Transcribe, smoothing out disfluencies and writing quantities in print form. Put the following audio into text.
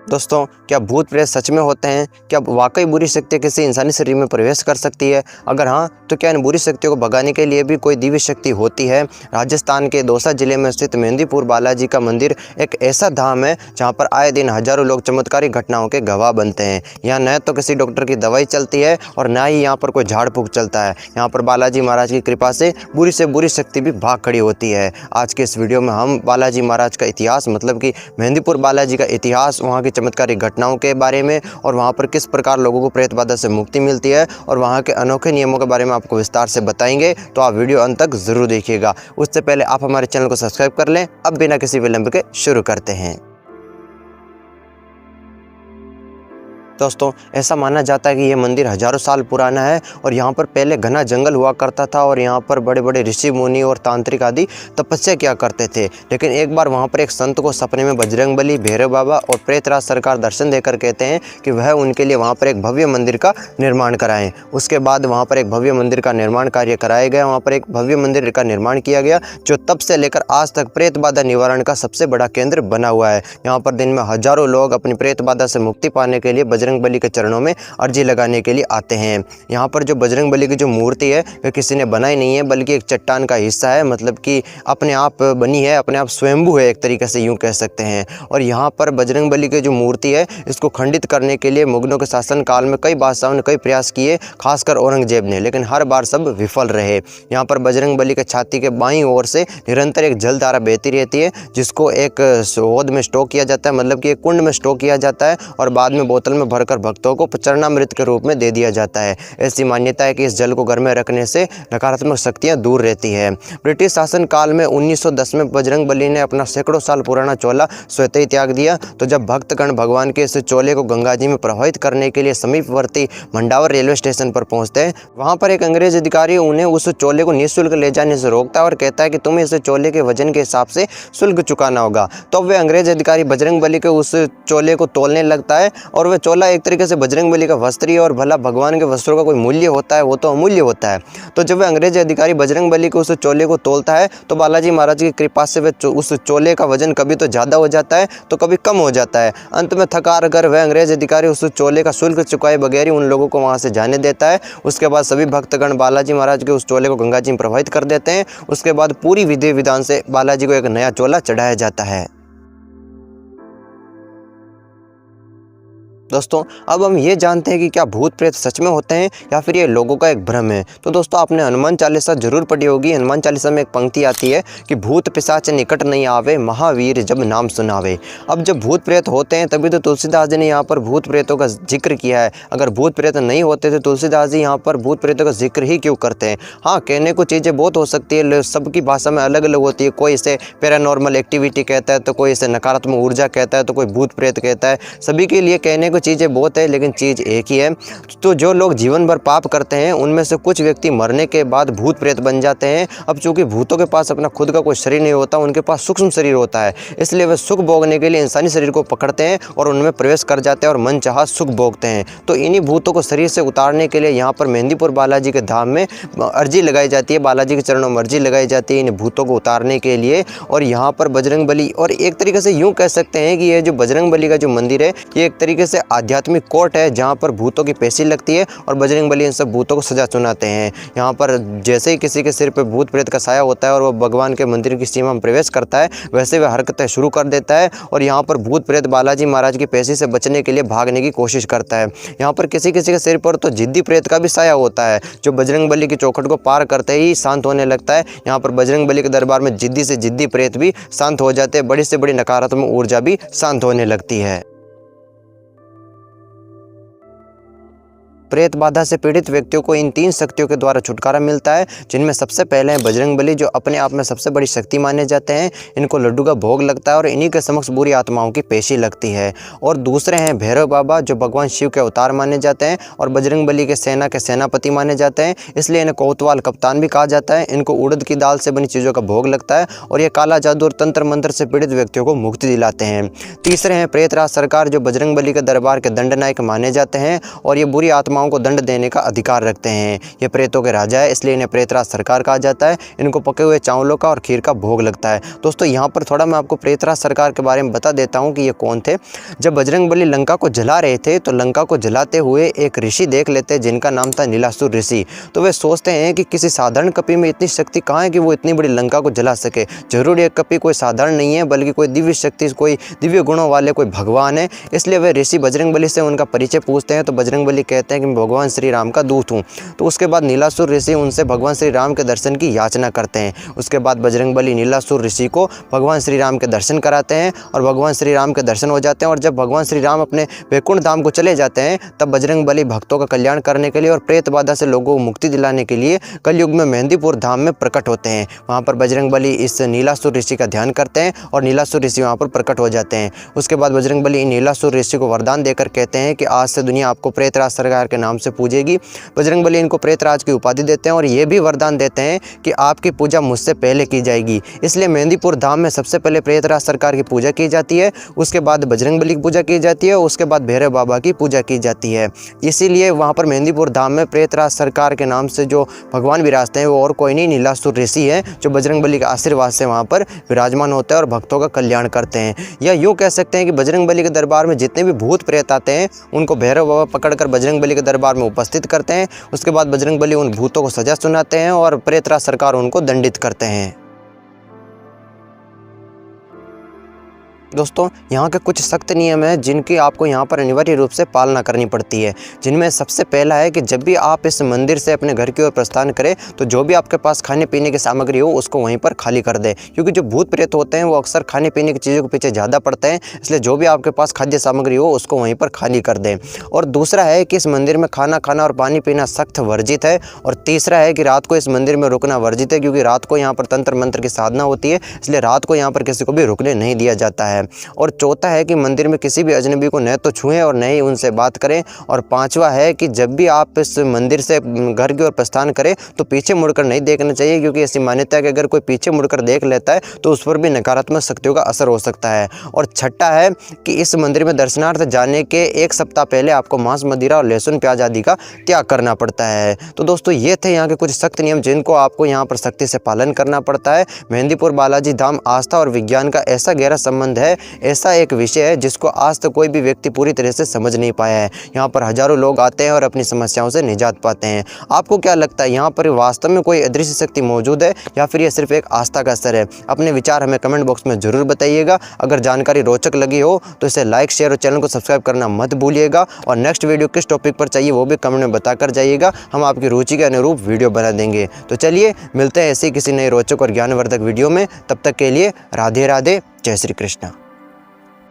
दोस्तों, क्या भूत प्रेत सच में होते हैं? क्या वाकई बुरी शक्तियाँ किसी इंसानी शरीर में प्रवेश कर सकती है? अगर हाँ, तो क्या इन बुरी शक्तियों को भगाने के लिए भी कोई दिव्य शक्ति होती है? राजस्थान के दौसा जिले में स्थित मेहंदीपुर बालाजी का मंदिर एक ऐसा धाम है जहाँ पर आए दिन हजारों लोग चमत्कारी घटनाओं के गवाह बनते हैं। यहाँ न तो किसी डॉक्टर की दवाई चलती है और ना ही यहाँ पर कोई झाड़ फूक चलता है। यहाँ पर बालाजी महाराज की कृपा से बुरी शक्ति भी भाग खड़ी होती है। आज के इस वीडियो में हम बालाजी महाराज का इतिहास, मतलब कि मेहंदीपुर बालाजी का इतिहास, वहाँ की चमत्कारिक घटनाओं के बारे में और वहाँ पर किस प्रकार लोगों को प्रेत बाधा से मुक्ति मिलती है और वहाँ के अनोखे नियमों के बारे में आपको विस्तार से बताएंगे। तो आप वीडियो अंत तक जरूर देखिएगा। उससे पहले आप हमारे चैनल को सब्सक्राइब कर लें। अब बिना किसी विलंब के शुरू करते हैं। दोस्तों, ऐसा माना जाता है कि यह मंदिर हजारों साल पुराना है और यहाँ पर पहले घना जंगल हुआ करता था और यहाँ पर बड़े बड़े ऋषि मुनि और तांत्रिक आदि तपस्या किया करते थे। लेकिन एक बार वहाँ पर एक संत को सपने में बजरंगबली, भैरव बाबा और प्रेतराज सरकार दर्शन देकर कहते हैं कि वह उनके लिए वहाँ पर एक भव्य मंदिर का निर्माण कराएं। उसके बाद वहाँ पर एक भव्य मंदिर का निर्माण कार्य कराया गया। वहाँ पर एक भव्य मंदिर का निर्माण किया गया जो तब से लेकर आज तक प्रेत बाधा निवारण का सबसे बड़ा केंद्र बना हुआ है। यहाँ पर दिन में हजारों लोग अपनी प्रेत बाधा से मुक्ति पाने के लिए बजरंगबली के चरणों में अर्जी लगाने के लिए आते हैं। यहाँ पर जो बजरंगबली की जो मूर्ति है वह किसी ने बनाई नहीं है, बल्कि एक चट्टान का हिस्सा है, मतलब कि अपने आप बनी है, अपने आप स्वयंभू है, एक तरीके से यूं कह सकते हैं। और यहाँ पर बजरंगबली की जो मूर्ति है इसको खंडित करने के लिए मुगलों के शासन काल में कई बादशाहों ने कई प्रयास किए, खासकर औरंगजेब ने, लेकिन हर बार सब विफल रहे। यहाँ पर बजरंगबली के छाती के बाईं ओर से निरंतर एक जलधारा बहती रहती है जिसको एक हौद में स्टोर किया जाता है, मतलब कि एक कुंड में स्टोर किया जाता है और बाद में बोतल में भरकर भक्तों को चरणामृत के रूप में दे दिया जाता है। ऐसी मान्यता है कि इस जल को घर में रखने से नकारात्मक शक्तियां दूर रहती है। ब्रिटिश शासन काल में 1910 में बजरंगबली ने अपना सैकड़ों साल पुराना चोला स्वतः ही त्याग दिया। तो जब भक्तगण भगवान के इस चोले को गंगा जी में प्रवाहित करने के लिए समीपवर्ती मंडावर रेलवे स्टेशन पर पहुंचते हैं, वहां पर एक अंग्रेज अधिकारी उन्हें उस चोले को निःशुल्क ले जाने से रोकता है और कहता है कि तुम्हें इस चोले के वजन के हिसाब से शुल्क चुकाना होगा। तो वे अंग्रेज अधिकारी बजरंगबली के उस चोले को तोलने लगता है और वह चोला एक तरीके से बजरंगबली का वस्त्र ही, और भला भगवान के वस्त्रों का कोई मूल्य होता है, वो तो अमूल्य होता है। तो जब वह अंग्रेज अधिकारी बजरंगबली के उस चोले को तोलता है तो बालाजी महाराज की कृपा से वह उस चोले का वजन कभी तो ज़्यादा हो जाता है तो कभी कम हो जाता है। अंत में थक हार कर वह अंग्रेज अधिकारी उस चोले का शुल्क चुकाए बगैर ही उन लोगों को वहाँ से जाने देता है। उसके बाद सभी भक्तगण बालाजी महाराज के उस चोले को गंगा जी में प्रवाहित कर देते हैं। उसके बाद पूरी विधि विधान से बालाजी को एक नया चोला चढ़ाया जाता है। दोस्तों, अब हम ये जानते हैं कि क्या भूत प्रेत सच में होते हैं या फिर ये लोगों का एक भ्रम है। तो दोस्तों, आपने हनुमान चालीसा जरूर पढ़ी होगी। हनुमान चालीसा में एक पंक्ति आती है कि भूत पिशाच निकट नहीं आवे, महावीर जब नाम सुनावे। अब जब भूत प्रेत होते हैं तभी तो तुलसीदास जी ने यहाँ पर भूत प्रेतों का जिक्र किया है। अगर भूत प्रेत नहीं होते तो तुलसीदास जी यहाँ पर भूत प्रेतों का जिक्र ही क्यों करते हैं। हाँ, कहने को चीज़ें बहुत हो सकती है, सबकी भाषा में अलग अलग होती है। कोई इसे पैरानॉर्मल एक्टिविटी कहता है, तो कोई इसे नकारात्मक ऊर्जा कहता है, तो कोई भूत प्रेत कहता है। सभी के लिए कहने चीज़ें बहुत है, लेकिन चीज़ एक ही है। तो जो लोग जीवन भर पाप करते हैं उनमें से कुछ व्यक्ति मरने के बाद भूत प्रेत बन जाते हैं। अब चूंकि भूतों के पास अपना खुद का कोई शरीर नहीं होता, उनके पास सूक्ष्म शरीर होता है, इसलिए वे सुख भोगने के लिए इंसानी शरीर को पकड़ते हैं और उनमें प्रवेश कर जाते हैं और मनचाहा सुख भोगते हैं। तो इन्हीं भूतों को शरीर से उतारने के लिए यहाँ पर मेहंदीपुर बालाजी के धाम में अर्जी लगाई जाती है, बालाजी के चरणों में अर्जी लगाई जाती है इन भूतों को उतारने के लिए। और यहाँ पर बजरंगबली, और एक तरीके से यूँ कह सकते हैं कि ये जो बजरंगबली का जो मंदिर है ये एक तरीके से आध्यात्मिक कोर्ट है जहाँ पर भूतों की पेशी लगती है और बजरंगबली इन सब भूतों को सजा सुनाते हैं। यहाँ पर जैसे ही किसी के सिर पर भूत प्रेत का साया होता है और वो भगवान के मंदिर की सीमा में प्रवेश करता है, वैसे वह हरकतें शुरू कर देता है और यहाँ पर भूत प्रेत बालाजी महाराज की पेशी से बचने के लिए भागने की कोशिश करता है। यहाँ पर किसी किसी के सिर पर तो जिद्दी प्रेत का भी साया होता है जो बजरंगबली की चौखट को पार करते ही शांत होने लगता है। यहाँ पर बजरंगबली के दरबार में जिद्दी से जिद्दी प्रेत भी शांत हो जाते हैं, बड़ी से बड़ी नकारात्मक ऊर्जा भी शांत होने लगती है। प्रेत बाधा से पीड़ित व्यक्तियों को इन 3 शक्तियों के द्वारा छुटकारा मिलता है, जिनमें सबसे पहले है बजरंगबली, जो अपने आप में सबसे बड़ी शक्ति माने जाते हैं। इनको लड्डू का भोग लगता है और इन्हीं के समक्ष बुरी आत्माओं की पेशी लगती है। और दूसरे हैं भैरव बाबा, जो भगवान शिव के अवतार माने जाते हैं और बजरंगबली के सेनापति माने जाते हैं, इसलिए इन्हें कोतवाल कप्तान भी कहा जाता है। इनको उड़द की दाल से बनी चीज़ों का भोग लगता है और ये काला जादू और तंत्र मंत्र से पीड़ित व्यक्तियों को मुक्ति दिलाते हैं। तीसरे हैं प्रेतराज सरकार, जो बजरंगबली के दरबार के दंडनायक माने जाते हैं और ये बुरी आत्मा आत्माओं को दंड देने का अधिकार रखते हैं। ये प्रेतों के राजा है, इसलिए इन्हें प्रेतराज सरकार कहा जाता है। इनको पके हुए चावलों का और खीर का भोग लगता है। दोस्तों यहाँ पर थोड़ा मैं आपको प्रेतराज सरकार के बारे में बता देता हूँ कि ये कौन थे। जब बजरंगबली लंका को जला रहे थे तो लंका को जलाते हुए एक ऋषि देख लेते हैं जिनका नाम था नीलासुर ऋषि। तो वे सोचते हैं कि किसी साधारण कपि में इतनी शक्ति कहाँ है कि वो इतनी बड़ी लंका को जला सके। जरूर एक कपि कोई साधारण नहीं है, बल्कि कोई दिव्य शक्ति, कोई दिव्य गुणों वाले कोई भगवान है। इसलिए वे ऋषि बजरंगबली से उनका परिचय पूछते हैं। तो बजरंगबली कहते हैं कि मैं भगवान श्री राम का दूत हूँ। तो उसके बाद नीलासुर ऋषि उनसे भगवान श्री राम के दर्शन की याचना करते हैं। उसके बाद बजरंगबली नीलासुर ऋषि को भगवान श्री राम के दर्शन कराते हैं और भगवान श्री राम के दर्शन हो जाते हैं। और जब भगवान श्री राम अपने वैकुंठ धाम को चले जाते हैं तब बजरंगबली भक्तों का कल्याण करने के लिए और प्रेत बाधा से लोगों को मुक्ति दिलाने के लिए कलयुग में मेहंदीपुर धाम में प्रकट होते हैं। वहाँ पर बजरंगबली इस नीलासुर ऋषि का ध्यान करते हैं और नीलासुर ऋषि वहाँ पर प्रकट हो जाते हैं। उसके बाद बजरंगबली नीलासुर ऋषि को वरदान देकर कहते हैं कि आज से दुनिया आपको प्रेतराज सरकार के नाम से पूजेगी। बजरंगबली इनको प्रेतराज की उपाधि देते हैं और ये भी वरदान देते हैं कि आपकी पूजा मुझसे पहले की जाएगी। इसलिए मेहंदीपुर धाम में सबसे पहले प्रेतराज सरकार की पूजा की जाती है, उसके बाद बजरंगबली की पूजा की जाती है, उसके बाद भैरव बाबा की पूजा की जाती है। इसीलिए वहाँ पर मेहंदीपुर धाम में प्रेतराज सरकार के नाम से जो भगवान विराजते हैं वो और कोई नहीं, नीलासुर ऋषि है, जो बजरंगबली के आशीर्वाद से वहाँ पर विराजमान होते हैं और भक्तों का कल्याण करते हैं। या यूँ कह सकते हैं कि बजरंगबली के दरबार में जितने भी भूत प्रेत आते हैं उनको भैरव बाबा पकड़कर बजरंगबली के दरबार में उपस्थित करते हैं। उसके बाद बजरंगबली उन भूतों को सजा सुनाते हैं और प्रेतराज सरकार उनको दंडित करते हैं। दोस्तों यहाँ के कुछ सख्त नियम हैं जिनकी आपको यहाँ पर अनिवार्य रूप से पालना करनी पड़ती है। जिनमें सबसे पहला है कि जब भी आप इस मंदिर से अपने घर की ओर प्रस्थान करें तो जो भी आपके पास खाने पीने की सामग्री हो उसको वहीं पर खाली कर दें, क्योंकि जो भूत प्रेत होते हैं वो अक्सर खाने पीने की चीज़ों के पीछे ज़्यादा पड़ते हैं। इसलिए जो भी आपके पास खाद्य सामग्री हो उसको वहीं पर खाली कर दें। और दूसरा है कि इस मंदिर में खाना खाना और पानी पीना सख्त वर्जित है। और तीसरा है कि रात को इस मंदिर में रुकना वर्जित है, क्योंकि रात को यहाँ पर तंत्र मंत्र की साधना होती है, इसलिए रात को यहाँ पर किसी को भी रुकने नहीं दिया जाता है। और चौथा है कि मंदिर में किसी भी अजनबी को न तो छुएं और न ही उनसे बात करें। और पांचवा है कि जब भी आप इस मंदिर से घर की ओर प्रस्थान करें तो पीछे मुड़कर नहीं देखना चाहिए, क्योंकि ऐसी मान्यता है कि अगर कोई पीछे मुड़कर देख लेता है तो उस पर भी नकारात्मक शक्तियों का असर हो सकता है। और छठा है कि इस मंदिर में दर्शनार्थ जाने के एक सप्ताह पहले आपको मांस, मदिरा और लहसुन प्याज आदि का त्याग करना पड़ता है। तो दोस्तों ये थे यहाँ के कुछ सख्त नियम जिनको आपको यहाँ पर सख्ती से पालन करना पड़ता है। मेहंदीपुर बालाजी धाम आस्था और विज्ञान का ऐसा गहरा संबंध है, ऐसा एक विषय है जिसको आज तक कोई भी व्यक्ति पूरी तरह से समझ नहीं पाया है। यहाँ पर हजारों लोग आते हैं और अपनी समस्याओं से निजात पाते हैं। आपको क्या लगता है, यहाँ पर वास्तव में कोई अदृश्य शक्ति मौजूद है या फिर यह सिर्फ एक आस्था का असर है? अपने विचार हमें कमेंट बॉक्स में जरूर बताइएगा। अगर जानकारी रोचक लगी हो तो इसे लाइक, शेयर और चैनल को सब्सक्राइब करना मत भूलिएगा। और नेक्स्ट वीडियो किस टॉपिक पर चाहिए वो भी कमेंट में बताकर जाइएगा, हम आपकी रुचि के अनुरूप वीडियो बना देंगे। तो चलिए मिलते हैं ऐसी किसी नए रोचक और ज्ञानवर्धक वीडियो में। तब तक के लिए राधे राधे, जय श्री कृष्ण।